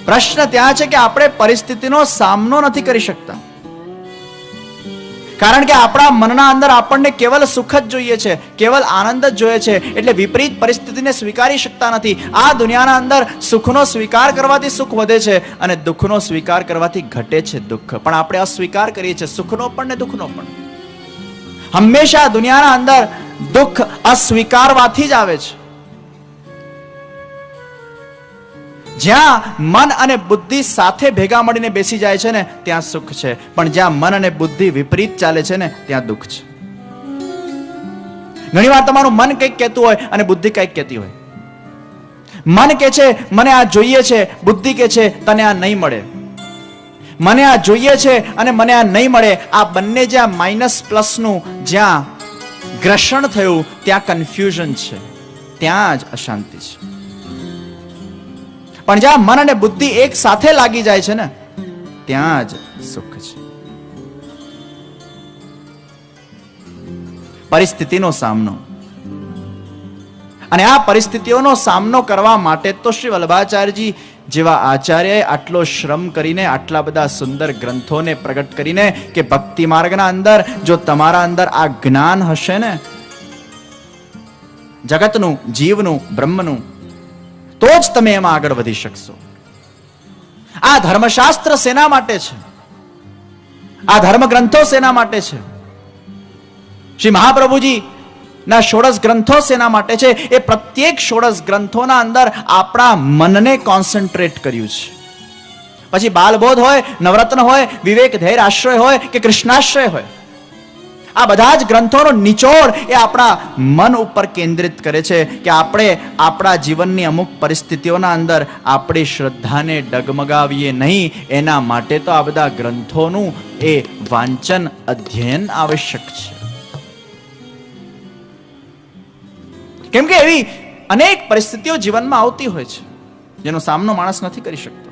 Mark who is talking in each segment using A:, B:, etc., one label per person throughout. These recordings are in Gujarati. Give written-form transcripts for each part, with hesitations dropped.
A: પ્રશ્ન ત્યાં છે કે આપણે પરિસ્થિતિનો સામનો નથી કરી શકતા, કારણ કે આપણા મનના અંદર આપણને કેવલ સુખ જ જોઈએ છે, કેવલ આનંદ જ જોઈએ છે. એટલે વિપરીત પરિસ્થિતિને સ્વીકારી શકતા નથી. આ દુનિયાના અંદર સુખનો સ્વીકાર કરવાથી સુખ વધે છે અને દુઃખનો સ્વીકાર કરવાથી ઘટે છે દુઃખ. પણ આપણે અસ્વીકાર કરીએ છીએ, સુખનો પણ ને દુઃખનો પણ. હંમેશા દુનિયાના અંદર દુઃખ અસ્વીકારવાથી જ આવે છે. જ્યાં મન અને બુદ્ધિ સાથે ભેગા મળીને બેસી જાય છે ને ત્યાં સુખ છે, પણ જ્યાં મન અને બુદ્ધિ વિપરીત ચાલે છે ને ત્યાં દુઃખ છે. ઘણી વાર તમારું મન કંઈક કહેતું હોય અને બુદ્ધિ કંઈક કહેતી હોય. મન કે છે મને આ જોઈએ છે, બુદ્ધિ કે છે તને આ નહીં મળે. મને આ જોઈએ છે અને મને આ નહીં મળે, આ બંને જ્યાં માઇનસ પ્લસનું જ્યાં ગ્રસણ થયું ત્યાં કન્ફ્યુઝન છે, ત્યાં જ અશાંતિ છે. પણ જ્યાં મન અને બુદ્ધિ એક સાથે લાગી જાય છે ને ત્યાં જ સુખ છે. પરિસ્થિતિનો સામનો, અને આ પરિસ્થિતિઓનો સામનો કરવા માટે તો શ્રી વલ્લભાચાર્યજી જેવા આચાર્યએ આટલો શ્રમ કરીને આટલા બધા સુંદર ગ્રંથોને પ્રગટ કરીને કે ભક્તિ માર્ગના અંદર જો તમારા અંદર આ જ્ઞાન હશે ને જગતનું, જીવનું, બ્રહ્મનું, તો જ તમે એમાં આગળ વધી શકશો. આ ધર્મશાસ્ત્ર શેના માટે છે? આ ધર્મ ગ્રંથો શેના માટે છે? શ્રી મહાપ્રભુજી ના ષોડશ ગ્રંથો શેના માટે છે? એ પ્રત્યેક ષોડશ ગ્રંથોના અંદર આપણા મનને કોન્સન્ટ્રેટ કર્યું છે. પછી બાલબોધ હોય, નવરત્ન હોય, વિવેક ધૈર્ય આશ્રય હોય કે કૃષ્ણાશ્રય હોય, આ બધા જ ગ્રંથોનો નિચોડ એ આપણા મન ઉપર કેન્દ્રિત કરે છે કે આપણે આપણા જીવનની અમુક પરિસ્થિતિઓના અંદર આપણી શ્રદ્ધાને ડગમગાવીએ નહીં. એના માટે તો આ બધા ગ્રંથોનું એ વાંચન, અધ્યયન આવશ્યક છે. કેમ કે એવી અનેક પરિસ્થિતિઓ જીવનમાં આવતી હોય છે જેનો સામનો માણસ નથી કરી શકતો.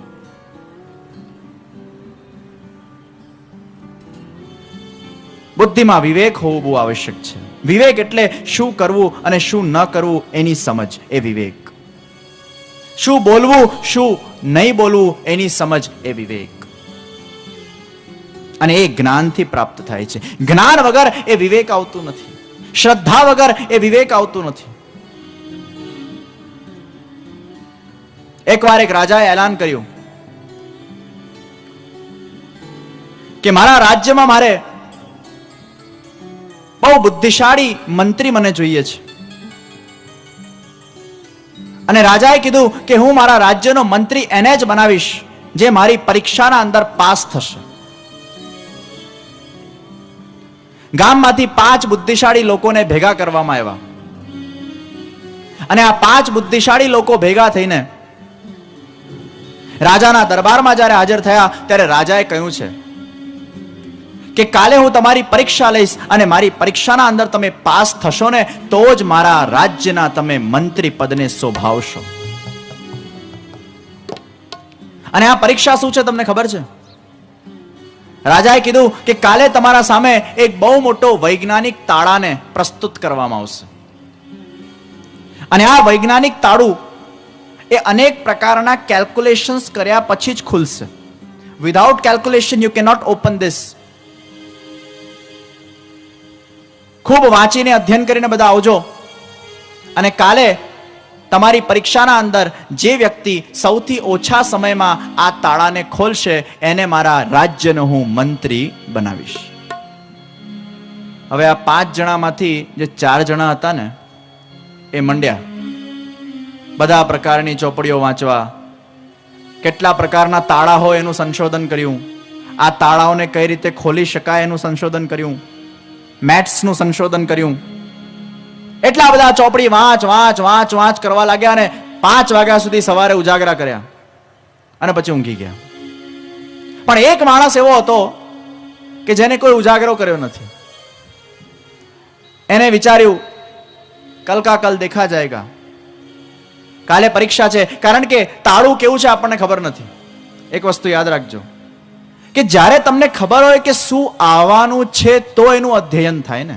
A: બુદ્ધિમાં વિવેક હોવું બહુ આવશ્યક છે. વિવેક એટલે શું કરવું અને શું ન કરવું એની સમજ, એ વિવેક. શું બોલવું, શું નહીં બોલવું એની સમજ, એ વિવેક. અને એ જ્ઞાનથી પ્રાપ્ત થાય છે. જ્ઞાન વગર એ વિવેક આવતું નથી, શ્રદ્ધા વગર એ વિવેક આવતું નથી. એકવાર એક રાજાએ એલાન કર્યું કે મારા રાજ્યમાં મારે બહુ બુદ્ધિશાળી મંત્રી મને જોઈએ છે. અને રાજાએ કીધું કે હું મારા રાજ્યનો મંત્રી એને જ બનાવીશ જે મારી પરીક્ષાના અંદર પાસ થશે. ગામમાંથી 5 બુદ્ધિશાળી લોકોને ભેગા કરવામાં આવ્યા. અને આ 5 બુદ્ધિશાળી લોકો ભેગા થઈને રાજાના દરબારમાં જ્યારે હાજર થયા ત્યારે રાજાએ કહ્યું છે કે કાલે હું તમારી પરીક્ષા લઈશ અને મારી પરીક્ષાના અંદર તમે પાસ થશો ને તો જ મારા રાજ્યના તમે મંત્રી પદને શોભાવશો. અને આ પરીક્ષા શું છે તમને ખબર છે? રાજાએ કીધું કે કાલે તમારા સામે એક બહુ મોટો વૈજ્ઞાનિક તાળાને પ્રસ્તુત કરવામાં આવશે. અને આ વૈજ્ઞાનિક તાળું એ અનેક પ્રકારના કેલ્ક્યુલેશન્સ કર્યા પછી જ ખુલશે. Without calculation you cannot open this. ખૂબ વાંચીને અધ્યયન કરીને બધા આવજો. અને કાલે તમારી પરીક્ષાના અંદર જે વ્યક્તિ સૌથી ઓછા સમયમાં આ તાળાને ખોલશે એને મારા રાજ્યનો હું મંત્રી બનાવીશ. હવે આ 5 જણામાંથી જે 4 જણા હતા ને એ મંડ્યા બધા પ્રકારની ચોપડીઓ વાંચવા, કેટલા પ્રકારના તાળા હોય એનું સંશોધન કર્યું, આ તાળાઓને કઈ રીતે ખોલી શકાય એનું સંશોધન કર્યું, મેથ્સનું સંશોધન કર્યું. એટલા બધા ચોપડી વાંચ વાંચ વાંચ વાંચ કરવા લાગ્યા અને 5 વાગ્યા સુધી સવારે ઉજાગરા કર્યા અને પછી ઊંઘી ગયા. પણ એક માણસ એવો હતો કે જેને કોઈ ઉજાગરો કર્યો નથી. એને વિચાર્યું કલ કા કલ દેખા જાયગા, કાલે પરીક્ષા છે. કારણ કે તાળું કેવું છે આપણને ખબર નથી. એક વસ્તુ યાદ રાખજો કે જ્યારે તમને ખબર હોય કે શું આવવાનું છે તો એનું અધ્યયન થાય ને.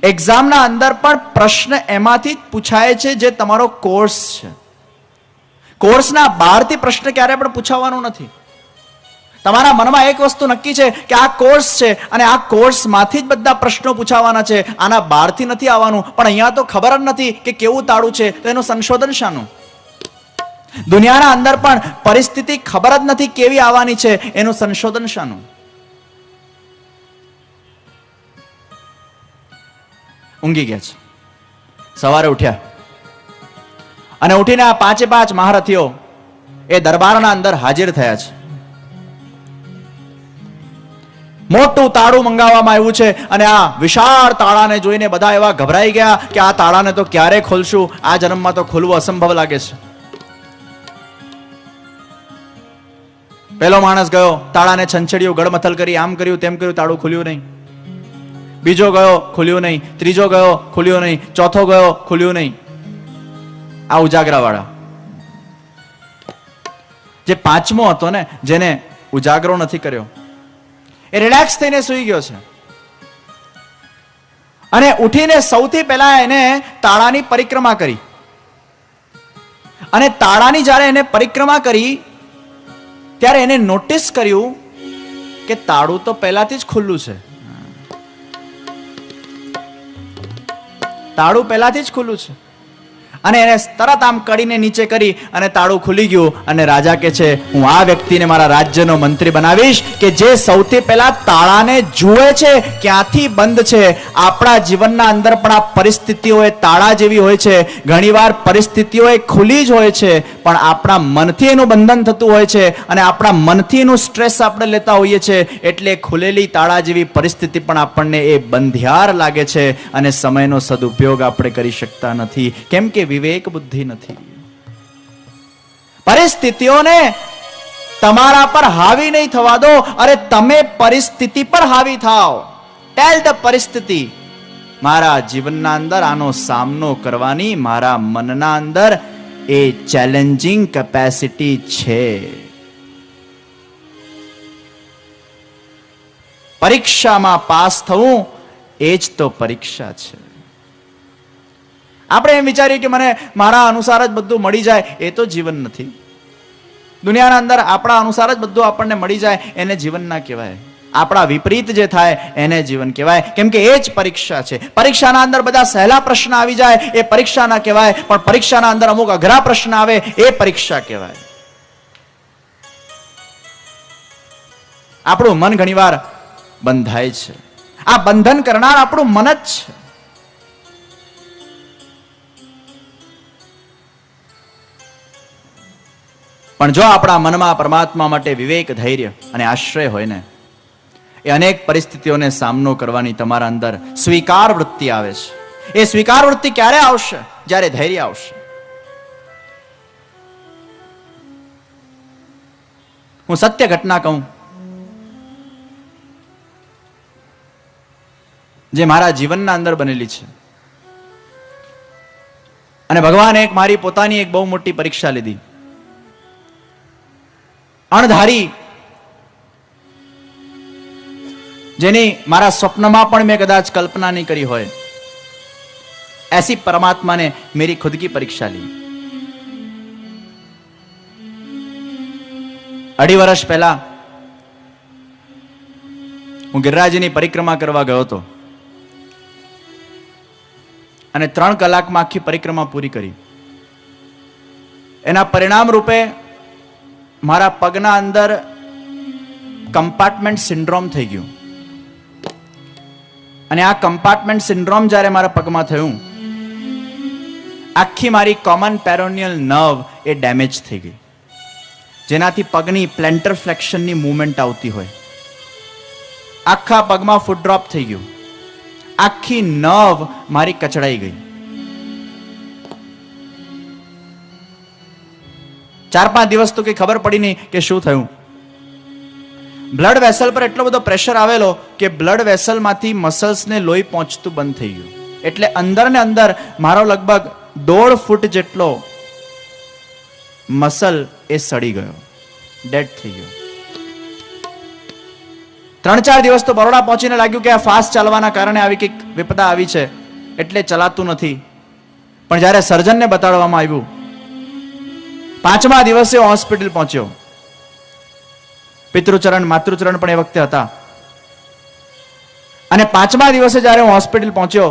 A: એક્ઝામના અંદર પણ પ્રશ્ન એમાંથી જ પૂછાય છે જે તમારો કોર્સ છે. કોર્સના બહારથી પ્રશ્ન ક્યારે પણ પૂછાવાનો નથી. તમારા મનમાં એક વસ્તુ નક્કી છે કે આ કોર્સ છે અને આ કોર્સમાંથી જ બધા પ્રશ્નો પૂછાવાના છે, આના બહારથી નથી આવવાનું. પણ અહીંયા તો ખબર જ નથી કે કેવું તાળું છે, તો એનું સંશોધન શાનું? દુનિયાના અંદર પણ પરિસ્થિતિ ખબર જ નથી કેવી આવવાની છે, એનું સંશોધન શાનું? ઊંઘી ગયા છે. સવારે ઉઠ્યા અને ઉઠીને આ 5 મહારથીઓ એ દરબારના અંદર હાજર થયા છે. મોટું તાળું મંગાવવામાં આવ્યું છે અને આ વિશાળ તાળાને જોઈને બધા એવા ગભરાઈ ગયા કે આ તાળાને તો ક્યારે ખોલશું, આ જન્મમાં તો ખોલવું અસંભવ લાગે છે. પહેલો માણસ ગયો, તાળાને છંછેડ્યું, ગળમથલ કરી, આમ કર્યું તેમ કર્યું, તાળું ખુલ્યું નહીં. બીજો ગયો, ખુલ્યું નહીં. ત્રીજો ગયો, ખુલ્યું નહીં. ચોથો ગયો, ખુલ્યું નહીં. આ ઉજાગરા વાળા. જે પાંચમો હતો ને, જેને ઉજાગરો નથી કર્યો, એ રિલેક્સ થઈને સૂઈ ગયો છે. અને ઉઠીને સૌથી પહેલા એને તાળાની પરિક્રમા કરી. અને તાળાની જ્યારે એને પરિક્રમા કરી ત્યારે એને નોટિસ કર્યું કે તાળું તો પહેલાથી જ ખુલ્લું છે. તાળું પહેલાથી જ ખુલ્લું છે. અને એને તરત આમ કડીને નીચે કરી અને તાળું ખુલી ગયું. અને રાજા કહે છે, હું આ વ્યક્તિને મારા રાજ્યનો મંત્રી બનાવીશ કે જે સૌથી પહેલા તાળાને જુએ છે ક્યાંથી બંધ છે. આપણા જીવનના અંદર પણ આ પરિસ્થિતિઓ એ તાળા જેવી હોય છે. ઘણીવાર પરિસ્થિતિઓ એ ખુલી જ હોય છે, પણ આપણા મનથી એનું બંધન થતું હોય છે અને આપણા મનથી એનું સ્ટ્રેસ આપણે લેતા હોઈએ છીએ. એટલે ખુલેલી તાળા જેવી પરિસ્થિતિ પણ આપણને એ બંધિયાર લાગે છે અને સમયનો સદુપયોગ આપણે કરી શકતા નથી. કેમ કે વિવેક બુદ્ધિ નથી. પરિસ્થિતિઓને તમારા પર હાવી નહીં થવા દો. અરે તમે પરિસ્થિતિ પર હાવી થાઓ. ટેલ ધ પરિસ્થિતિ, મારા જીવનના અંદર આનો સામનો કરવાની મારા મનના અંદર એ ચેલેન્જિંગ કેપેસિટી છે. પરીક્ષામાં પાસ થવું એ જ તો પરીક્ષા છે. આપણે એમ વિચારીએ કે મને મારા અનુસાર જ બધું મળી જાય, એ તો જીવન નથી. દુનિયાના અંદર આપણા અનુસાર જ બધું આપણને મળી જાય એને જીવન ના કહેવાય. આપણા વિપરીત જે થાય એને જીવન કહેવાય. કેમ કે એ જ પરીક્ષા છે. પરીક્ષાના અંદર બધા સહેલા પ્રશ્ન આવી જાય એ પરીક્ષા ના કહેવાય, પણ પરીક્ષાના અંદર અમુક અઘરા પ્રશ્ન આવે એ પરીક્ષા કહેવાય. આપણું મન ઘણીવાર બંધાય છે. આ બંધન કરનાર આપણું મન જ છે. પણ જો આપણા મનમાં પરમાત્મા માટે વિવેક, ધૈર્ય અને આશ્રય હોય ને, એ અનેક પરિસ્થિતિઓને સામનો કરવાની તમારા અંદર સ્વીકાર વૃત્તિ આવે છે. એ સ્વીકાર વૃત્તિ ક્યારે આવશે? જ્યારે ધૈર્ય આવશે. હું સત્ય ઘટના કહું જે મારા જીવનના અંદર બનેલી છે. અને ભગવાને એક મારી પોતાની એક બહુ મોટી પરીક્ષા લીધી. અણધારી, જેની મારા સ્વપ્નમાં પણ મેં કદાચ કલ્પના નહીં કરી હોય, ऐसी परमात्मा ने मेरी खुद की परीक्षा ली. 2.5 વર્ષ પહેલા હું ગિરિરાજની પરિક્રમા કરવા ગયો હતો અને 3 કલાકમાં આખી પરિક્રમા પૂરી કરી. એના પરિણામ રૂપે મારા પગના અંદર કમ્પાર્ટમેન્ટ સિન્ડ્રોમ થઈ ગયું. અને આ કમ્પાર્ટમેન્ટ સિન્ડ્રોમ જ્યારે મારા પગમાં થયું, આખી મારી કોમન પેરોનિયલ નર્વ એ ડેમેજ થઈ ગઈ, જેનાથી પગની પ્લેન્ટર ફ્લેક્શનની મૂવમેન્ટ આવતી હોય. આખા પગમાં ફૂટ ડ્રોપ થઈ ગયું. આખી નર્વ મારી કચડાઈ ગઈ. 4-5 દિવસ તો કઈ ખબર પડી નહીં કે શું થયું. બ્લડ વેસલ પર એટલો બધો પ્રેશર આવેલો કે બ્લડ વેસલમાંથી મસલ્સને લોહી પહોંચતું બંધ થઈ ગયું. એટલે અંદર ને અંદર મારો લગભગ 1.5 ફૂટ જેટલો મસલ એ સડી ગયો, ડેડ થઈ ગયો. 3-4 દિવસ તો બરોડા પહોંચીને લાગ્યું કે આ ફાસ્ટ ચાલવાના કારણે આવી કંઈક વિપદા આવી છે એટલે ચલાતું નથી. પણ જ્યારે સર્જનને બતાડવામાં આવ્યું 5મા દિવસે હોસ્પિટલ પહોંચ્યો. પિતૃચરણ માતૃચરણ પણ એ વખતે હતા. અને 5મા દિવસે જ્યારે હું હોસ્પિટલ પહોંચ્યો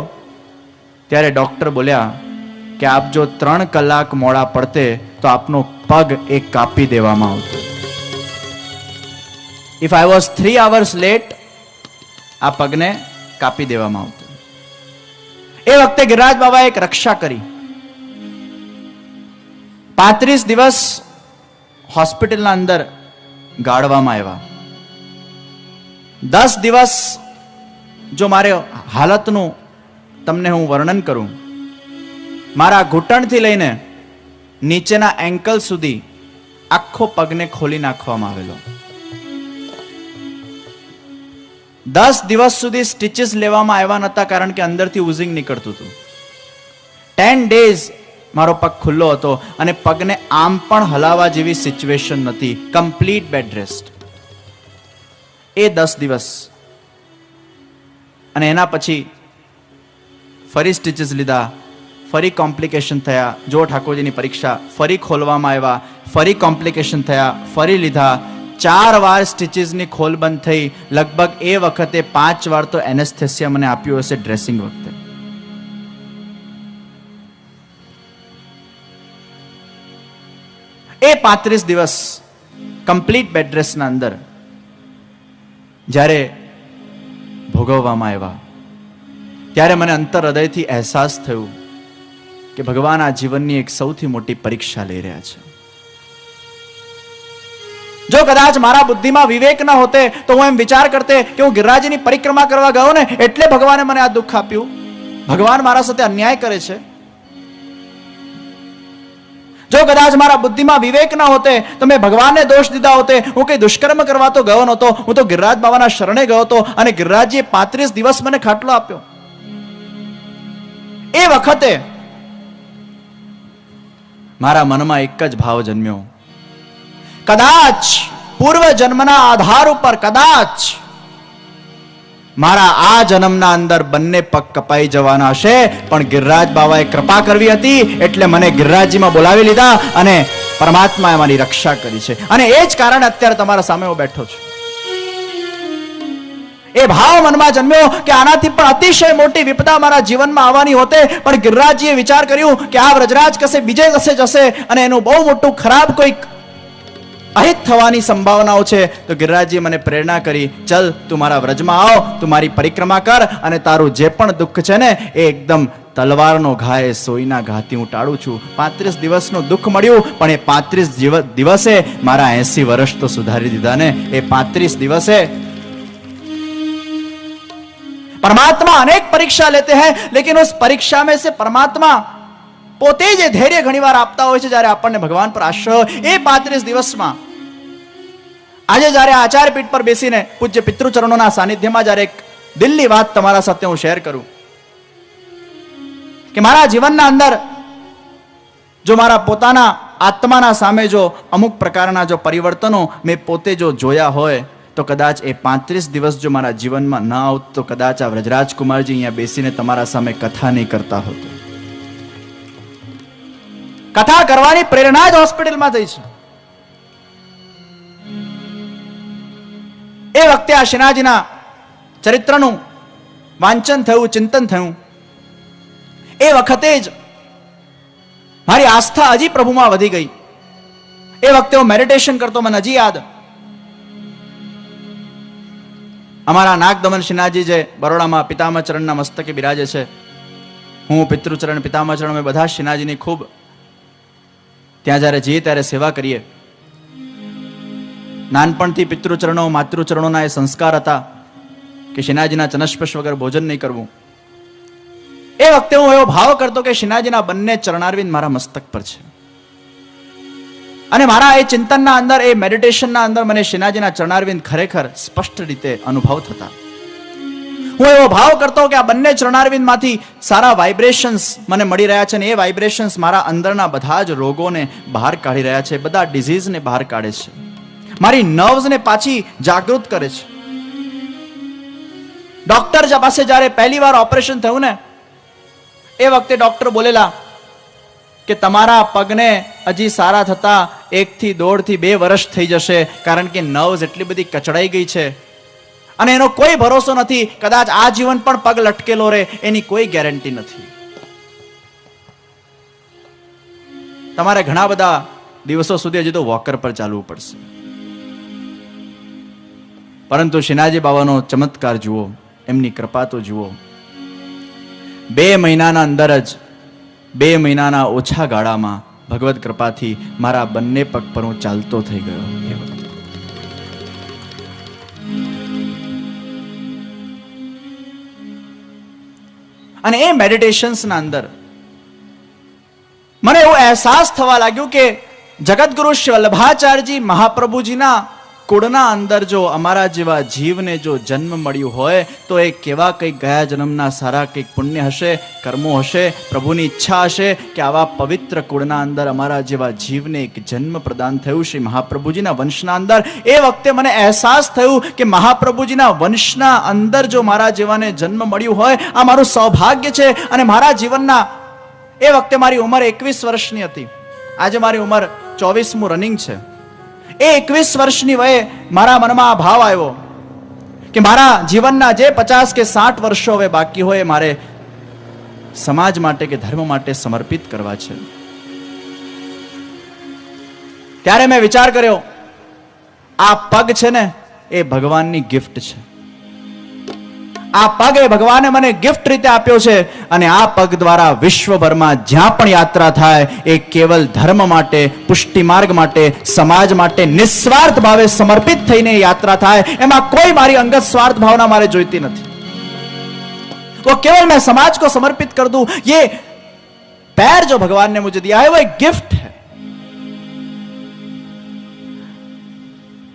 A: ત્યારે ડોક્ટર બોલ્યા કે આપ જો 3 કલાક મોડા પડતે તો આપનો પગ એક કાપી દેવામાં આવતો. If I was 3 hours late, આ પગને કાપી દેવામાં આવતો. એ વખતે ગિરિરાજ બાબાએ એક રક્ષા કરી. 35 દિવસ હોસ્પિટલના અંદર ગાળવામાં આવ્યા. 10 દિવસ જો મારે હાલતનું તમને હું વર્ણન કરું, મારા ઘૂંટણથી લઈને નીચેના એન્કલ સુધી આખો પગને ખોલી નાખવામાં આવેલો. 10 દિવસ સુધી સ્ટિચીસ લેવામાં આવ્યા નતા, કારણ કે અંદરથી ઉઝિંગ નીકળતું હતું. 10 days મારો પગ ખુલ્લો હતો અને પગને આમ પણ હલાવવા જેવી સિચ્યુએશન નથી. Complete bed rest. એ 10 દિવસ અને એના પછી ફરી સ્ટિચીસ લીધા, ફરી કોમ્પ્લિકેશન થયા. જો ઠાકોરજીની પરીક્ષા, ફરી ખોલવામાં આવ્યા, ફરી કોમ્પ્લિકેશન થયા, ફરી લીધા. 4 વાર સ્ટિચીસની ખોલ બંધ થઈ. લગભગ એ વખતે 5 વાર તો એનેસ્થેસિયા મને આપ્યું હશે ડ્રેસિંગ વખતે. એ 35 દિવસ કમ્પ્લીટ બેડ રેસ્ટના અંદર જ્યારે ભોગવવામાં આવ્યા ત્યારે મને અંતર હૃદયથી અહેસાસ થયું કે ભગવાન આ જીવનની એક સૌથી મોટી પરીક્ષા લઈ રહ્યા છે. જો કદાચ મારા બુદ્ધિમાં વિવેક ન હોતે તો હું એમ વિચાર કરતે કે હું ગિરિરાજની પરિક્રમા કરવા ગયો ને એટલે ભગવાને મને આ દુઃખ આપ્યું. ભગવાન મારા સાથે અન્યાય કરે છે. જો કદાચ મારા બુદ્ધિમાં વિવેક ન હોતે તો મેં ભગવાનને દોષ દીધા હોતે. હું કઈ દુષ્કર્મ કરવા તો ગયો નહોતો, હું તો ગિરિરાજ બાબાના શરણે ગયો હતો અને ગિરિરાજજીએ 35 દિવસ મને ખાટલો આપ્યો. એ વખતે મારા મનમાં એક જ ભાવ જન્મ્યો, કદાચ પૂર્વ જન્મના આધાર ઉપર કદાચ મારા આ જન્મના અંદર બંને પગ કપાઈ જવાના હશે, પણ ગિરિરાજ બાબાએ કૃપા કરવી હતી એટલે મને ગિરિરાજજીમાં બોલાવી લીધા અને પરમાત્માએ મારી રક્ષા કરી છે. અને એ જ કારણે અત્યારે તમારા સામે હું બેઠો છું. એ ભાવ મનમાં જન્મ્યો કે આનાથી પણ અતિશય મોટી વિપદા મારા જીવનમાં આવવાની હોતે, પણ ગિરિરાજજીએ વિચાર કર્યું કે આ વ્રજરાજ કશે બીજે કશે જશે અને એનું બહુ મોટું ખરાબ કોઈક અહિત થવાની સંભાવનાઓ છે. તો ગિરિરાજજીએ મને પ્રેરણા કરી, ચલ તું મારા વ્રજમાં આવ, તું મારી પરિક્રમા કર અને તારું જે પણ દુઃખ છે ને એ એકદમ તલવારનો ઘા એ સોયના ઘાથી હું ટાળું છું. 35 દિવસનું દુઃખ મળ્યું, પણ એ 35 દિવસે મારા 80 વર્ષ તો સુધારી દીધા ને. એ 35 દિવસે परमात्मा अनेक परीक्षा लेते हैं, लेकिन उस परीक्षा में से परमात्मा પોતે જે ધૈર્ય ઘણીવાર આપતા હોય છે જ્યારે આપણને ભગવાન પર આશ્રય હોય. એ 35 દિવસમાં આજે જ્યારે આચાર્ય પીઠ પર બેસીને પૂજ્ય પિતૃચરણોના સાનિધ્યમાં જ્યારે એક દિલની વાત તમારા સાથે હું શેર કરું કે મારા જીવનના અંદર જો મારા પોતાના આત્માના સામે જો અમુક પ્રકારના જો પરિવર્તનો મેં પોતે જો જોયા હોય તો કદાચ એ 35 દિવસ જો મારા જીવનમાં ન આવત તો કદાચ આ વ્રજરાજ કુમારજી અહીંયા બેસીને તમારા સામે કથા નહીં કરતા હોત. કથા કરવાની પ્રેરણા જ હોસ્પિટલમાં થઈ છે. એ વખતે આ શ્રીનાથજીના ચરિત્રનું વાંચન થયું, ચિંતન થયું. એ વખતે જ મારી આસ્થા હજી પ્રભુમાં વધી ગઈ. એ વખતે હું મેડિટેશન કરતો, મને હજી યાદ અમારા નાગદમન શ્રીનાથજી જે બરોડામાં પિતામહચરણના મસ્તકે બિરાજે છે, હું પિતૃચરણ પિતામહચરણ અમે બધા શ્રીનાથજીની ખૂબ ત્યાં જ્યારે જઈએ ત્યારે સેવા કરીએ. નાનપણથી પિતૃચરણો માતૃચરણોના એ સંસ્કાર હતા કે શ્રીનાથજીના ચનસ્પર્શ વગર ભોજન નહીં કરવું. એ વખતે હું એવો ભાવ કરતો કે શ્રીનાથજીના બંને ચરણારવિંદ મારા મસ્તક પર છે અને મારા એ ચિંતનના અંદર, એ મેડિટેશનના અંદર મને શ્રીનાથજીના ચરણારવિંદ ખરેખર સ્પષ્ટ રીતે અનુભવ થતા. હું એવો ભાવ કરતો કે આ બંને ચરણારવિંદમાંથી સારા વાઇબ્રેશન્સ મને મળી રહ્યા છે અને એ વાઇબ્રેશન્સ મારા અંદરના બધા જ રોગોને બહાર કાઢી રહ્યા છે, બધા ડિઝીઝને બહાર કાઢે છે, મારી નર્વ્સને પાછી જાગૃત કરે છે. ડોક્ટર પાસે જ્યારે પહેલી વાર ઓપરેશન થયું ને એ વખતે ડોક્ટર બોલેલા કે તમારા પગને હજી સારા થતા 1 થી 1.5 થી 2 વર્ષ થઈ જશે, કારણ કે નર્વ્સ એટલી બધી કચડાઈ ગઈ છે અને એનો કોઈ ભરોસો નથી. કદાચ આ જીવન પણ પગ લટકેલો રહે, એની કોઈ ગેરંટી નથી. તમારે ઘણા બધા દિવસો સુધી હજી તો વોકર પર ચાલવું પડશે. પરંતુ શ્રીનાથજી બાવાનો ચમત્કાર જુઓ, એમની કૃપા તો જુઓ. 2 મહિનાના અંદર જ, 2 મહિનાના ઓછા ગાળામાં ભગવત કૃપાથી મારા બંને પગ પર હું ચાલતો થઈ ગયો. અને એ મેડિટેશન્સના અંદર મને એવો અહેસાસ થવા લાગ્યો કે જગતગુરુ શ્રી વલ્લભાચાર્યજી મહાપ્રભુજીના કુળના અંદર જો અમારા જેવા જીવને જો જન્મ મળ્યું હોય તો એ કેવા કંઈક ગયા જન્મના સારા કંઈક પુણ્ય હશે, કર્મો હશે, પ્રભુની ઈચ્છા હશે કે આવા પવિત્ર કુળના અંદર અમારા જેવા જીવને એક જન્મ પ્રદાન થયું શ્રી મહાપ્રભુજીના વંશના અંદર. એ વખતે મને અહેસાસ થયું કે મહાપ્રભુજીના વંશના અંદર જો મારા જેવાને જન્મ મળ્યું હોય, આ મારું સૌભાગ્ય છે. અને મારા જીવનના એ વખતે મારી ઉંમર 21 વર્ષની હતી. આજે મારી ઉંમર 24મું રનિંગ છે. એ 21 વર્ષની વયે મારા મનમાં આ ભાવ આવ્યો કે મારા જીવનના જે 50 કે 60 વર્ષો હવે બાકી હોય મારે સમાજ માટે કે ધર્મ માટે સમર્પિત કરવા છે. ત્યારે મેં વિચાર કર્યો, આ પગ છે ને એ ભગવાનની ગિફ્ટ છે. આ પગ એ ભગવાને મને ગિફ્ટ રીતે આપ્યો છે અને આ પગ દ્વારા વિશ્વભરમાં જ્યાં પણ યાત્રા થાય એ કેવલ ધર્મ માટે, પુષ્ટિ માર્ગ માટે, સમાજ માટે નિસ્વાર્થ ભાવે સમર્પિત થઈને યાત્રા થાય. એમાં કોઈ મારી અંગત સ્વાર્થ ભાવના મારે જોઈતી નથી. वो केवल मैं समाज को समर्पित कर दूं, ये पैर जो भगवान ने मुझे दिया है वो एक गिफ्ट है.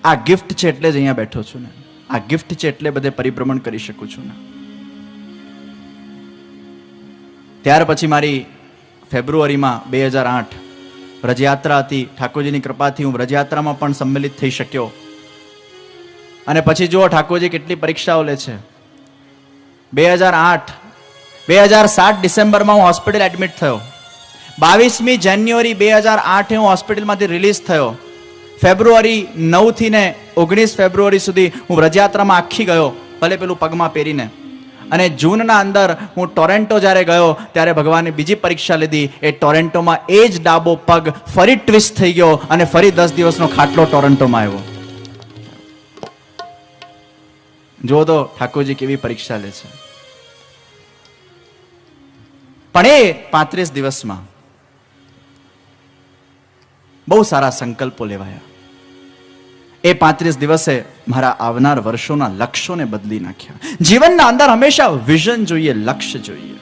A: આ ગિફ્ટ છે એટલે જ અહીંયા બેઠો છું ને. આ ગિફ્ટ છે એટલે બધે પરિભ્રમણ કરી શકું છું ને. ત્યાર પછી મારી ફેબ્રુઆરીમાં 2008 વ્રજયાત્રા હતી. ઠાકોરજીની કૃપાથી હું વ્રજયાત્રામાં પણ સંમેલિત થઈ શક્યો. અને પછી જુઓ ઠાકોરજી કેટલી પરીક્ષાઓ લે છે. 2007 ડિસેમ્બરમાં હું હોસ્પિટલ એડમિટ થયો. 22મી જાન્યુઆરી 2008 હું હોસ્પિટલમાંથી રિલીઝ થયો. ફેબ્રુઆરી 9 થી ને 19 ફેબ્રુઆરી સુધી હું વ્રજયાત્રામાં આખી ગયો, ભલે પેલું પગમાં પહેરીને. અને જૂનના અંદર હું ટોરેન્ટો જ્યારે ગયો ત્યારે ભગવાને બીજી પરીક્ષા લીધી. એ ટોરેન્ટોમાં એ જ ડાબો પગ ફરી ટ્વિસ્ટ થઈ ગયો અને ફરી 10 દિવસનો ખાટલો ટોરેન્ટોમાં આવ્યો. જો તો ઠાકોરજી કેવી પરીક્ષા લે છે. પણ એ 35 દિવસમાં બહુ સારા સંકલ્પો લેવાયા. એ 35 દિવસે મારા આવનાર વર્ષોના લક્ષ્યોને બદલી નાખ્યા. જીવનના અંદર હંમેશા વિઝન જોઈએ, લક્ષ્ય જોઈએ.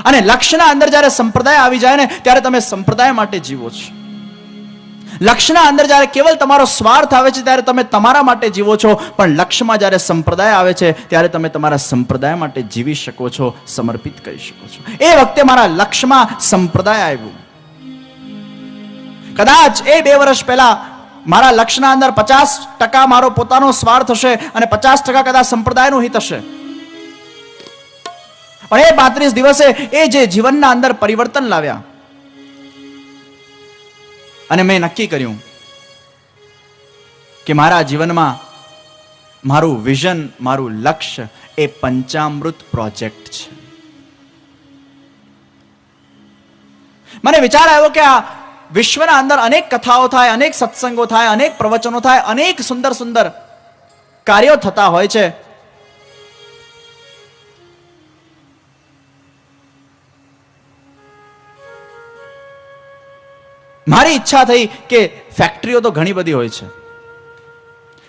A: અને લક્ષ્યના અંદર જ્યારે સંપ્રદાય આવી જાય ને ત્યારે તમે સંપ્રદાય માટે જીવો છો. લક્ષ્યના અંદર જ્યારે કેવલ તમારો સ્વાર્થ આવે છે ત્યારે તમે તમારા માટે જીવો છો, પણ લક્ષ્યમાં જ્યારે સંપ્રદાય આવે છે ત્યારે તમે તમારા સંપ્રદાય માટે જીવી શકો છો, સમર્પિત કરી શકો છો. એ વખતે મારા લક્ષ્યમાં સંપ્રદાય આવ્યું. કદાચ એ 2 વર્ષ પહેલા મારા લક્ષ્યના અંદર 50% મારો પોતાનો સ્વાર્થ હશે અને 50% કદાચ સંપ્રદાયનું હિત હશે. પણ એ 35 દિવસે એ જે જીવનના અંદર પરિવર્તન લાવ્યા અને મેં નક્કી કર્યું કે મારા જીવનમાં મારું વિઝન, મારું લક્ષ્ય એ પંચામૃત પ્રોજેક્ટ છે. મને વિચાર આવ્યો કે આ વિશ્વના અંદર અનેક કથાઓ થાય, અનેક સત્સંગો થાય, અનેક પ્રવચનો થાય, અનેક સુંદર સુંદર કાર્યો થતા હોય છે. મારી ઈચ્છા થઈ કે ફેક્ટરીઓ તો ઘણી બધી હોય છે.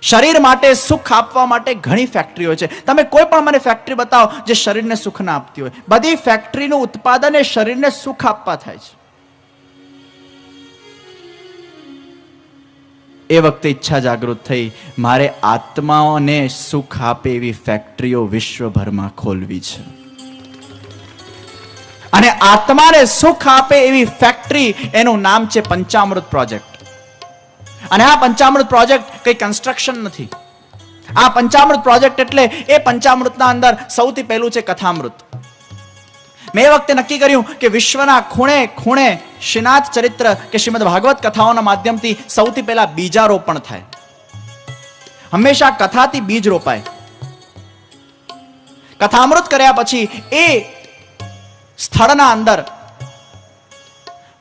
A: શરીર માટે સુખ આપવા માટે ઘણી ફેક્ટરી હોય છે. તમે કોઈ પણ મને ફેક્ટરી બતાવો જે શરીરને સુખ ના આપતી હોય. બધી ફેક્ટરીનું ઉત્પાદન એ શરીરને સુખ આપવા થાય છે. એ વખતે ઈચ્છા જાગૃત થઈ, મારે આત્માઓને સુખ આપે એવી ફેક્ટરીઓ વિશ્વભરમાં ખોલવી છે. અને આત્માને સુખ આપે એવી ફેક્ટરી, એનું નામ છે પંચામૃત પ્રોજેક્ટ. અને આ પંચામૃત પ્રોજેક્ટ કઈ કન્સ્ટ્રક્શન નથી. આ પંચામૃત પ્રોજેક્ટ એટલે એ પંચામૃતના અંદર સૌથી પહેલું છે કથામૃત. મેં એ વખતે નક્કી કર્યું કે વિશ્વના ખૂણે ખૂણે શ્રીનાથ ચરિત્ર કે શ્રીમદ ભાગવત કથાઓના માધ્યમથી સૌથી પહેલા બીજારોપણ થાય. હંમેશા કથાથી બીજ રોપાય. કથામૃત કર્યા પછી એ સ્થળના અંદર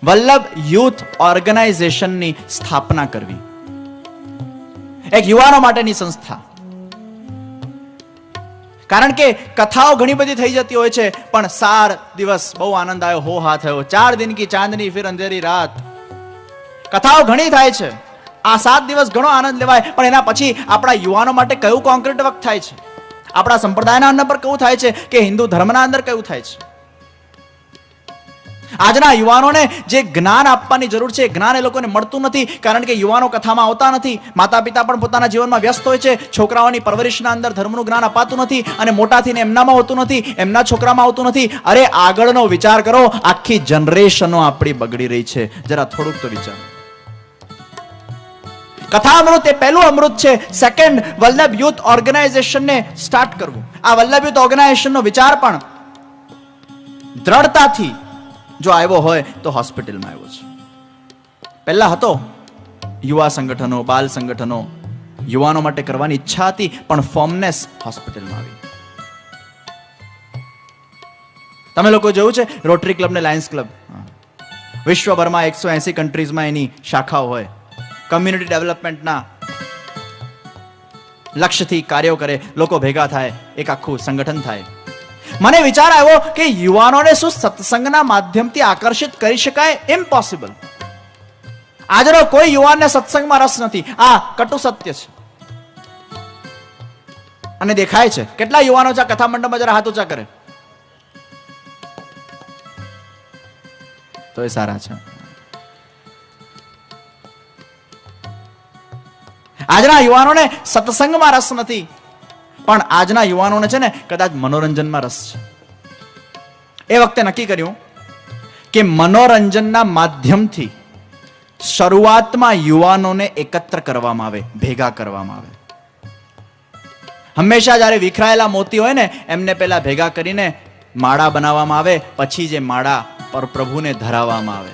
A: વલ્લભ યુથ ઓર્ગેનાઇઝેશનની સ્થાપના કરવી. એક યુવાનો માટેની સંસ્થા. કારણ કે કથાઓ ઘણી બધી થઈ જતી હોય છે, પણ 4 દિવસ બહુ આનંદ આવ્યો, હો હા થયો, 4 દિન કી ચાંદની ફિર અંધેરી રાત. કથાઓ ઘણી થાય છે, આ 7 દિવસ ઘણો આનંદ લેવાય, પણ એના પછી આપણા યુવાનો માટે કયું કોન્ક્રીટ વર્ક થાય છે, આપણા સંપ્રદાયના અંદર પર કેવું થાય છે, કે હિન્દુ ધર્મના અંદર કેવું થાય છે. આજના યુવાનોને જે જ્ઞાન આપવાની જરૂર છે, જ્ઞાન એ લોકોને મળતું નથી, કારણ કે યુવાનો કથામાં આવતા નથી. માતા પિતા પણ પોતાના જીવનમાં વ્યસ્ત હોય છે. છોકરાઓની પરવરિશના અંદર ધર્મનું જ્ઞાન અપાતું નથી, અને મોટા થઈને એમનામાં હોતું નથી, એમના છોકરામાં આવતું નથી. અરે આગળનો વિચાર કરો, આખી જનરેશનો આપણી બગડી રહી છે. જરા થોડુંક તો વિચારો. કથા અમૃત એ પહેલું અમૃત છે. સેકન્ડ, વલ્લભ યુથ ઓર્ગેનાઇઝેશનને સ્ટાર્ટ કરવું. આ વલ્લભ યુથ ઓર્ગેનાઇઝેશનનો વિચાર પણ દ્રઢતાથી જો આવ્યો હોય તો હોસ્પિટલમાં આવ્યો છે. પહેલા હતો યુવા સંગઠનો, બાલ સંગઠનો, યુવાનો માટે કરવાની ઈચ્છા હતી, પણ ફોર્મનેસ હોસ્પિટલમાં આવી. તમે લોકો જોયું છે રોટરી ક્લબ ને લાયન્સ ક્લબ, વિશ્વભરમાં 180 કન્ટ્રીઝમાં એની શાખાઓ હોય. કમ્યુનિટી ડેવલપમેન્ટના લક્ષ્યથી કાર્યો કરે, લોકો ભેગા થાય, એક આખું સંગઠન થાય. મને વિચાર આવ્યો કે યુવાનોને શું સત્સંગના માધ્યમથી આકર્ષિત કરી શકાય? ઇમ્પોસિબલ. આજનો કોઈ યુવાનને સત્સંગમાં રસ નથી. આ કટુ સત્ય છે અને દેખાય છે. કેટલા યુવાનો છે કથા મંડપમાં? જરા હાથ ઊંચા કરે તો એ સારા છે. આજના યુવાનોને સત્સંગમાં રસ નથી, પણ આજના યુવાનોને છે ને કદાચ મનોરંજનમાં રસ છે. એ વખતે નક્કી કર્યું કે મનોરંજનના માધ્યમથી શરૂઆતમાં યુવાનોને એકત્ર કરવામાં આવે, ભેગા કરવામાં આવે. હંમેશા જ્યારે વિખરાયેલા મોતી હોય ને, એમને પહેલા ભેગા કરીને માળા બનાવવામાં આવે, પછી જે માળા પર પ્રભુને ધરાવવામાં આવે.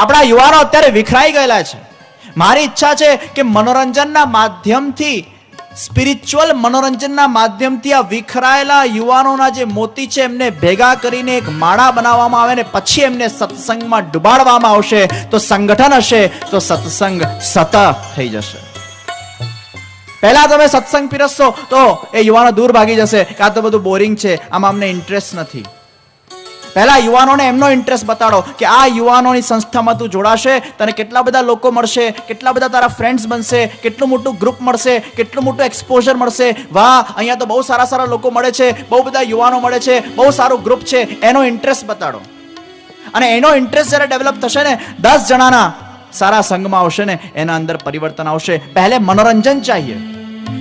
A: આપણા યુવાનો અત્યારે વિખરાઈ ગયેલા છે. મારી ઈચ્છા છે કે મનોરંજનના માધ્યમથી, સ્પિરિચ્યુઅલ મનોરંજનના માધ્યમથી આ વિખરાયેલા યુવાનોના જે મોતી છે એમને ભેગા કરીને એક માળા બનાવવામાં આવે ને પછી એમને સત્સંગમાં ડુબાડવામાં આવશે. તો સંગઠન હશે તો સત્સંગ સતત થઈ જશે. પહેલા તમે સત્સંગ પીરસશો તો એ યુવાનો દૂર ભાગી જશે કે આ તો બધું બોરિંગ છે, આમાં અમને ઇન્ટરેસ્ટ નથી. પહેલા યુવાનોને એમનો ઇન્ટરેસ્ટ બતાડો કે આ યુવાનોની સંસ્થામાં તું જોડાશે, તને કેટલા બધા લોકો મળશે, કેટલા બધા તારા ફ્રેન્ડ્સ બનશે, કેટલું મોટું ગ્રુપ મળશે, કેટલું મોટું એક્સપોઝર મળશે. વાહ, અહીંયા તો બહુ સારા સારા લોકો મળે છે, બહુ બધા યુવાનો મળે છે, બહુ સારું ગ્રુપ છે. એનો ઇન્ટરેસ્ટ બતાડો. અને એનો ઇન્ટરેસ્ટ જ્યારે ડેવલપ થશે ને, 10 જણાના સારા સંઘમાં આવશે ને, એના અંદર પરિવર્તન આવશે. પહેલે મનોરંજન ચાહીએ.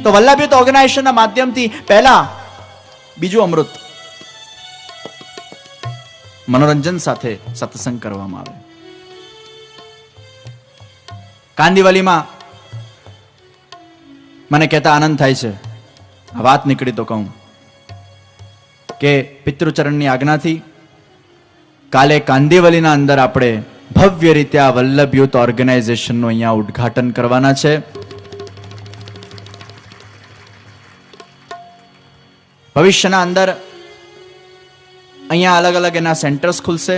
A: તો વલ્લભ યુથ ઓર્ગેનાઇઝેશનના માધ્યમથી પહેલા બીજું અમૃત, મનોરંજન સાથે સત્સંગ કરવામાં આવે. કાંદીવલીમાં મને કહેતા આનંદ થાય છે, આ વાત નીકળી તો કહું કે પિતૃચરણની આજ્ઞાથી કાલે કાંદીવલીના અંદર આપણે ભવ્ય રીતે આ વલ્લભ યુથ ઓર્ગેનાઇઝેશનનું અહીંયા ઉદ્ઘાટન કરવાના છે. ભવિષ્યના અંદર અહીંયા અલગ અલગ એના સેન્ટર્સ ખુલશે,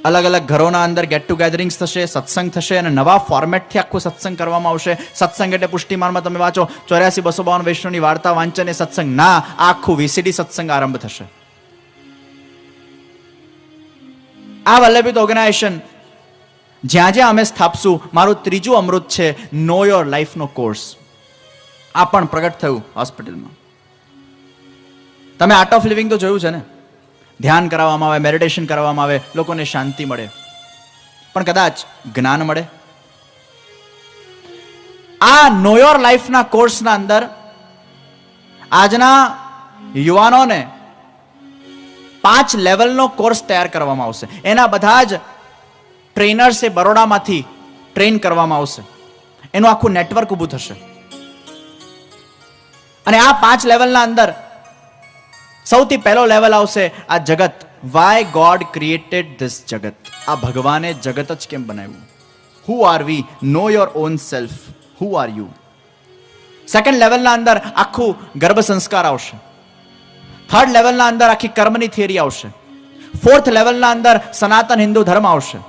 A: અલગ અલગ ઘરોના અંદર ગેટ ટુગેધરિંગ્સ થશે, સત્સંગ થશે, અને નવા ફોર્મેટથી આખું સત્સંગ કરવામાં આવશે. સત્સંગ એટલે પુષ્ટિમાનમાં તમે વાંચો 84-252 વૈષ્ણવની વાર્તા વાંચન એ સત્સંગ ના, આખું VCD સત્સંગ આરંભ થશે. આ વલ્લભ યુથ ઓર્ગેનાઇઝેશન જ્યાં જ્યાં અમે સ્થાપશું, મારું ત્રીજું અમૃત છે નો યોર લાઈફનો કોર્સ. આ પણ પ્રગટ થયું હોસ્પિટલમાં. તમે આર્ટ ઓફ લિવિંગ તો જોયું છે ને, ધ્યાન કરાવવામાં આવે, મેડિટેશન કરવામાં આવે, લોકોને શાંતિ મળે, પણ કદાચ જ્ઞાન મળે. આ નો યોર લાઈફના કોર્સના અંદર આજના યુવાનોને 5 લેવલનો કોર્સ તૈયાર કરવામાં આવશે. એના બધા જ ટ્રેનર્સ એ બરોડામાંથી ટ્રેન કરવામાં આવશે. એનું આખું નેટવર્ક ઊભું થશે. અને આ 5 લેવલના અંદર સૌથી પહેલો લેવલ આવશે આ જગત. વાય ગોડ ક્રિએટેડ ધીસ જગત. આ ભગવાને જગત જ કેમ બનાવ્યું? Who are we? Know your own self. Who are you? Second લેવલના અંદર આખું ગર્ભ સંસ્કાર આવશે. થર્ડ લેવલના અંદર આખી કર્મની થિયરી આવશે. ફોર્થ લેવલના અંદર સનાતન હિન્દુ ધર્મ આવશે.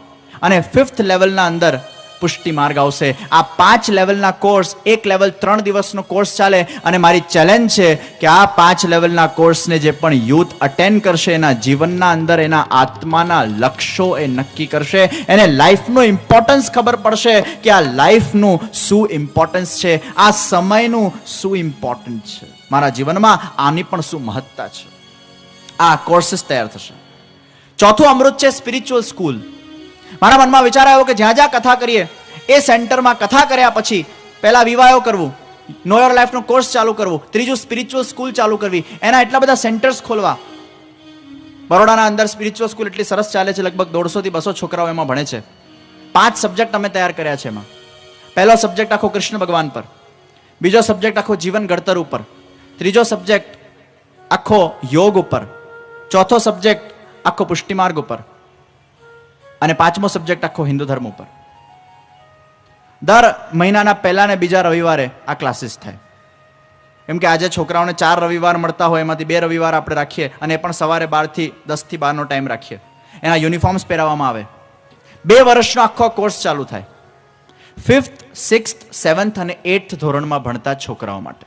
A: અને ફિફ્થ લેવલના અંદર પુષ્ટિ માર્ગ આવશે. આ 5 લેવલના કોર્સ, એક લેવલ 3 દિવસનો કોર્સ ચાલે. અને મારી ચેલેન્જ છે કે આ 5 લેવલના કોર્સને જે પણ યુથ અટેન્ડ કરશે, એના જીવનના અંદર એના આત્માના લક્ષ્યો એ નક્કી કરશે. એને લાઈફનો ઇમ્પોર્ટન્સ ખબર પડશે કે આ લાઈફનું શું ઇમ્પોર્ટન્સ છે, આ સમયનું શું ઇમ્પોર્ટન્સ છે, મારા જીવનમાં આની પણ શું મહત્તા છે. આ કોર્સીસ તૈયાર થશે. ચોથું અમૃત છે સ્પિરિચ્યુઅલ સ્કૂલ. મારા મનમાં વિચાર આવ્યો કે જ્યાં જ્યાં કથા કરીએ એ સેન્ટરમાં કથા કર્યા પછી પહેલા વિવાહો કરવું, નો યોર લાઈફનો કોર્સ ચાલુ કરવું, ત્રીજું સ્પિરિચ્યુઅલ સ્કૂલ ચાલુ કરવી, એના એટલા બધા સેન્ટર્સ ખોલવા. બરોડાના અંદર સ્પિરિચ્યુઅલ સ્કૂલ એટલી સરસ ચાલે છે, લગભગ 150 થી 200 છોકરાઓ એમાં ભણે છે. 5 સબ્જેક્ટ અમે તૈયાર કર્યા છે એમાં. પહેલો સબ્જેક્ટ આખો કૃષ્ણ ભગવાન પર, બીજો સબ્જેક્ટ આખો જીવન ઘડતર ઉપર, ત્રીજો સબ્જેક્ટ આખો યોગ ઉપર, ચોથો સબ્જેક્ટ આખો પુષ્ટિ માર્ગ ઉપર, અને 5મો સબ્જેક્ટ આખો હિન્દુ ધર્મ ઉપર. દર મહિનાના પહેલા ને બીજા રવિવારે આ ક્લાસીસ થાય. કેમ કે આજે છોકરાઓને 4 રવિવાર મળતા હોય, એમાંથી 2 રવિવાર આપણે રાખીએ, અને એ પણ સવારે 12 થી 10 થી 12 નો ટાઈમ રાખીએ. એના યુનિફોર્મ્સ પહેરાવવામાં આવે. 2 વર્ષનો આખો કોર્સ ચાલુ થાય. 5th, 6th, 7th અને 8th ધોરણમાં ભણતા છોકરાઓ માટે.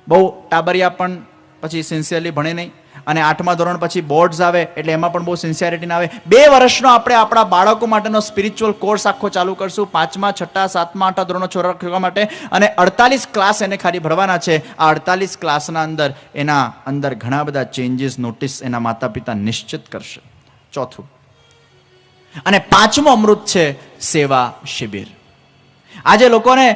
A: બહુ ટાબરિયા પણ પછી સિન્સિયરલી ભણે નહીં, અને 8મા ધોરણ પછી બોર્ડ્સ આવે એટલે એમાં પણ બહુ સિન્સિયરિટી ના આવે. 2 વર્ષનો આપણે આપણા બાળકો માટેનો સ્પિરિચ્યુઅલ કોર્સ આખો ચાલુ કરશું. 5મા, 6ઠા, 7મા, 8મા ધોરણનો છોકરા માટે, અને 48 ક્લાસ એને ખાલી ભરવાના છે. આ 48 ક્લાસના અંદર એના અંદર ઘણા બધા ચેન્જીસ નોટિસ એના માતા પિતા નિશ્ચિત કરશે. ચોથું અને 5મો અમૃત છે સેવા શિબિર. આજે લોકોને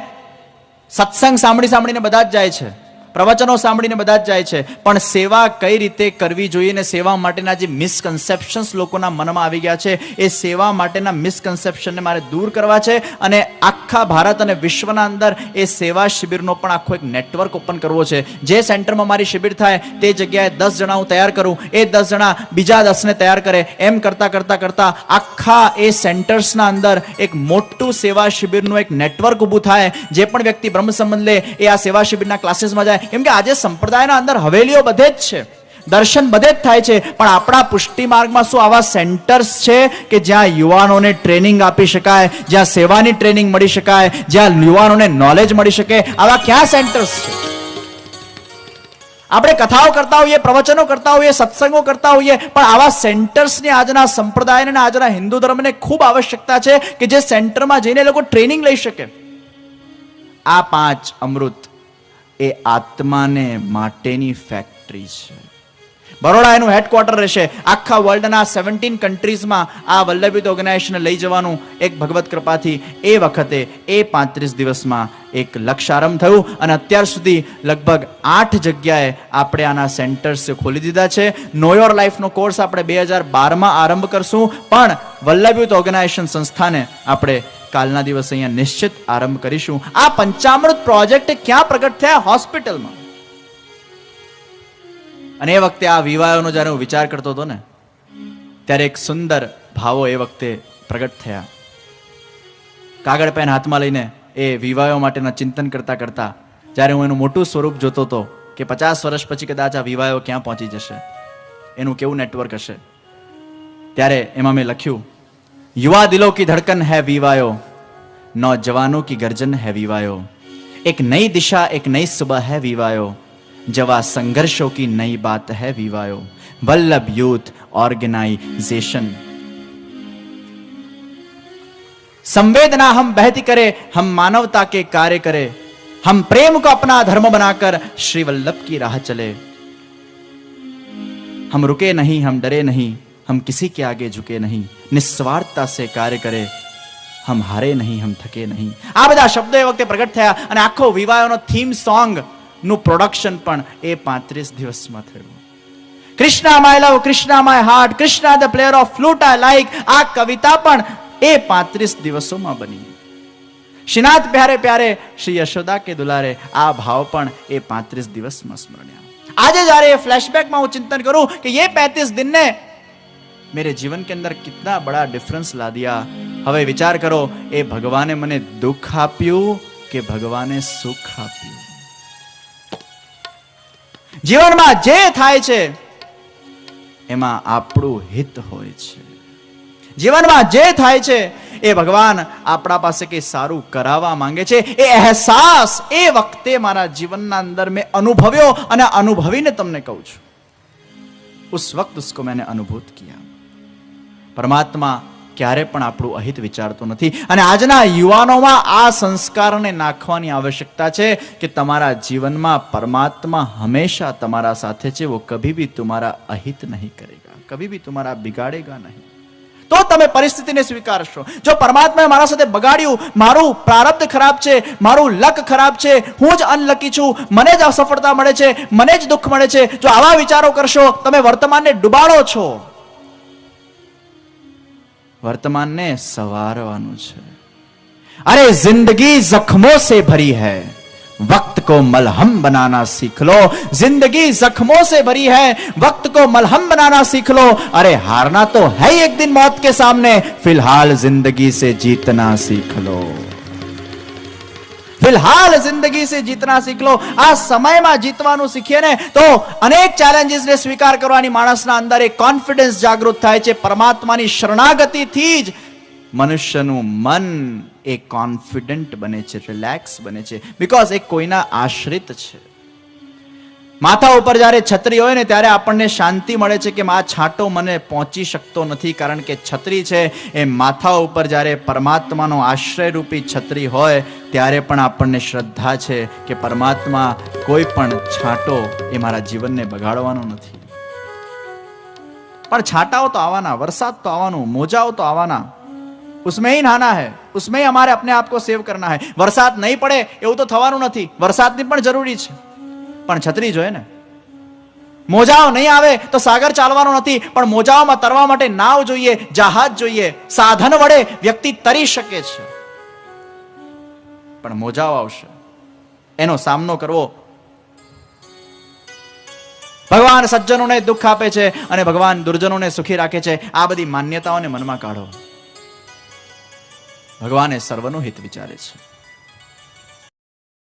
A: સત્સંગ સાંભળીને બધા જ જાય છે, પ્રવચનો સાંભળીને બધા જ જાય છે, પણ સેવા કઈ રીતે કરવી જોઈએ ને સેવા માટેના જે મિસકન્સેપ્શન્સ લોકોના મનમાં આવી ગયા છે, એ સેવા માટેના મિસકન્સેપ્શનને મારે દૂર કરવા છે. અને આખા ભારત અને વિશ્વના અંદર એ સેવા શિબિરનો પણ આખો એક નેટવર્ક ઓપન કરવો છે. જે સેન્ટરમાં મારી શિબિર થાય તે જગ્યાએ 10 જણા હું તૈયાર કરું, એ 10 જણા બીજા 10ને તૈયાર કરે. એમ કરતા આખા એ સેન્ટર્સના અંદર એક મોટું સેવા શિબિરનું એક નેટવર્ક ઊભું થાય. જે પણ વ્યક્તિ બ્રહ્મ સંબંધ લે એ આ સેવા શિબિરના ક્લાસીસમાં જાય. કેમ કે આજે સંપ્રદાયના અંદર હવેલીઓ બધે જ છે, દર્શન બધે જ થાય છે, પણ આપણા પુષ્ટિ માર્ગમાં શું આવા સેન્ટર્સ છે કે જ્યાં યુવાનોને ટ્રેનિંગ આપી શકાય, જ્યાં સેવાની ટ્રેનિંગ મળી શકાય, જ્યાં યુવાનોને નોલેજ મળી શકે? આવા ક્યાં સેન્ટર્સ છે? આપણે કથાઓ કરતા હોઈએ, પ્રવચનો કરતા હોઈએ, સત્સંગો કરતા હોઈએ, પણ આવા સેન્ટર્સની આજના સંપ્રદાયને, આજના હિન્દુ ધર્મને ખૂબ આવશ્યકતા છે કે જે સેન્ટરમાં જઈને લોકો ટ્રેનિંગ લઈ શકે. આ 5 અમૃત એ આત્માને માટેની ફેક્ટરી છે. બરોડા એનું હેડક્વાર્ટર રહેશે. આખા વર્લ્ડના 17 કન્ટ્રીઝમાં આ વલ્લભયુત ઓર્ગેનાઇઝેશનને લઈ જવાનું એક ભગવત કૃપાથી એ વખતે એ 35 દિવસમાં એક લક્ષ્ય આરંભ થયું. અને અત્યાર સુધી લગભગ 8 જગ્યાએ આપણે આના સેન્ટર્સ ખોલી દીધા છે. નો યોર લાઈફનો કોર્સ આપણે 2012માં આરંભ કરશું, પણ વલ્લભયુત ઓર્ગેનાઇઝેશન સંસ્થાને આપણે કાલના દિવસ અહીંયા નિશ્ચિત આરંભ કરીશું. આ પંચામૃત પ્રોજેક્ટ ક્યાં પ્રગટ થયા? હોસ્પિટલમાં. અને એ વખતે આ વિવાહોનો જ્યારે હું વિચાર કરતો હતો ને, ત્યારે એક સુંદર ભાવો એ વખતે પ્રગટ થયા. કાગળ પેન હાથમાં લઈને એ વિવાહો માટેના ચિંતન કરતા જ્યારે હું એનું મોટું સ્વરૂપ જોતો હતો કે 50 વર્ષ પછી કદાચ આ વિવાહો ક્યાં પહોંચી જશે, એનું કેવું નેટવર્ક હશે, ત્યારે એમાં મેં લખ્યું, युवा दिलों की धड़कन है विवायो, नौजवानों की गर्जन है विवायो, एक नई दिशा एक नई सुबह है विवायो, जवा संघर्षों की नई बात है विवायो, वल्लभ यूथ ऑर्गेनाइजेशन. संवेदना हम बहती करे, हम मानवता के कार्य करे, हम प्रेम को अपना धर्म बनाकर श्री वल्लभ की राह चले. हम रुके नहीं, हम डरे नहीं, हम किसी के आगे झुके नहीं, निस्वार्थता से कार्य करे, हम हारे नहीं, हम थके नहीं. આ બધા શબ્દો એ વખતે પ્રગટ થયા અને આખો વિવાહનો થીમ સોંગ નું પ્રોડક્શન પણ એ 35 દિવસમાં થયું. Krishna my love, Krishna my heart, Krishna the player of flute I like, આ કવિતા પણ એ 35 દિવસોમાં બની. શ્રીનાથ પ્યારે પ્યારે, શ્રી યશોદા કે દુલારે, આ ભાવ પણ એ 35 દિવસમાં સ્મરણ્યા. આજે જ્યારે ये फ्लैशबैक में હું चिंतन करूं कि ये 35 दिन ने मेरे जीवन के अंदर कितना बड़ा डिफरेंस ला दिया. હવે વિચાર કરો, એ ભગવાને મને દુઃખ આપ્યું કે ભગવાને સુખ આપ્યું? જીવનમાં જે થાય છે એમાં આપણું હિત હોય છે. જીવનમાં જે થાય છે એ ભગવાન આપણા પાસે કઈ સારું કરાવવા માંગે છે. એ અહેસાસ એ વખતે મારા જીવનના અંદર મેં અનુભવ્યો અને અનુભવીને તમને કહું છું. उस वक्त उसको मैंने अनुभूत किया. પરમાત્મા ક્યારે પણ આપણું અહિત વિચારતો નથી. અને આજના યુવાનોમાં આ સંસ્કારને નાખવાની આવશ્યકતા છે કે તમારા જીવનમાં પરમાત્મા હંમેશા તમારા સાથે છે. वो कभी भी तुम्हारा अहित नहीं करेगा, कभी भी तुम्हारा बिगाड़ेगा नहीं. તો તમે પરિસ્થિતિને સ્વીકારશો. જો પરમાત્માએ મારા સાથે બગાડ્યું, મારું પ્રારબ્ધ ખરાબ છે, મારું લક ખરાબ છે, હું જ અનલકી છું, મને જ અસફળતા મળે છે, મને જ દુઃખ મળે છે, જો આવા વિચારો કરશો તમે વર્તમાનને ડૂબાડો છો. વર્તમાનને સવારવાનું છે. અરે जिंदगी जख्मों से भरी है, वक्त को मलहम बनाना सीख लो. जिंदगी जख्मों से भरी है, वक्त को मलहम बनाना सीख लो. अरे हारना तो है ही एक दिन मौत के सामने, फिलहाल जिंदगी से जीतना सीख लो. फिलहाल जिंदगी से जीतना सीख लो. આ સમયમાં જીતવાનું શીખીએ ને તો અનેક ચેલેન્જીસને સ્વીકાર કરવાની માણસના અંદર એક કોન્ફિડન્સ જાગૃત થાય છે. પરમાત્માની શરણાગતિથી જ મનુષ્યનું મન એ કોન્ફિડન્ટ બને છે, રિલેક્સ બને છે. બીકોઝ એ કોઈના આશ્રિત છે. માથા ઉપર જ્યારે છત્રી હોય ને ત્યારે આપણને શાંતિ મળે છે કે આ છાંટો મને પહોંચી શકતો નથી, કારણ કે છત્રી છે એ માથા ઉપર જ્યારે પરમાત્માનો આશ્રય રૂપી છત્રી હોય ત્યારે પણ આપણને શ્રદ્ધા છે કે પરમાત્મા કોઈ પણ છાંટો એ મારા જીવનને બગાડવાનો નથી. પણ છાંટાઓ તો આવવાના, વરસાદ તો આવવાનું, મોજાઓ તો આવવાના. उसमें ही नहाना है, उसमें ही हमारे अपने आप को सेव करना है. વરસાદ નહીં પડે એવું તો થવાનું નથી, વરસાદની પણ જરૂરી છે, પણ છત્રી જોઈએ ને. મોજાઓ નહીં આવે તો સાગર ચાલવાનો નથી, પણ મોજાઓમાં તરવા માટે નાવ જોઈએ, જહાજ જોઈએ. સાધન વડે વ્યક્તિ તરી શકે છે, પણ મોજાઓ આવશે એનો સામનો કરવો. ભગવાન સજ્જનોને દુઃખ આપે છે અને ભગવાન દુર્જનોને સુખી રાખે છે. આ બધી માન્યતાઓને મનમાં કાઢો. ભગવાન એ સર્વનું હિત વિચારે છે.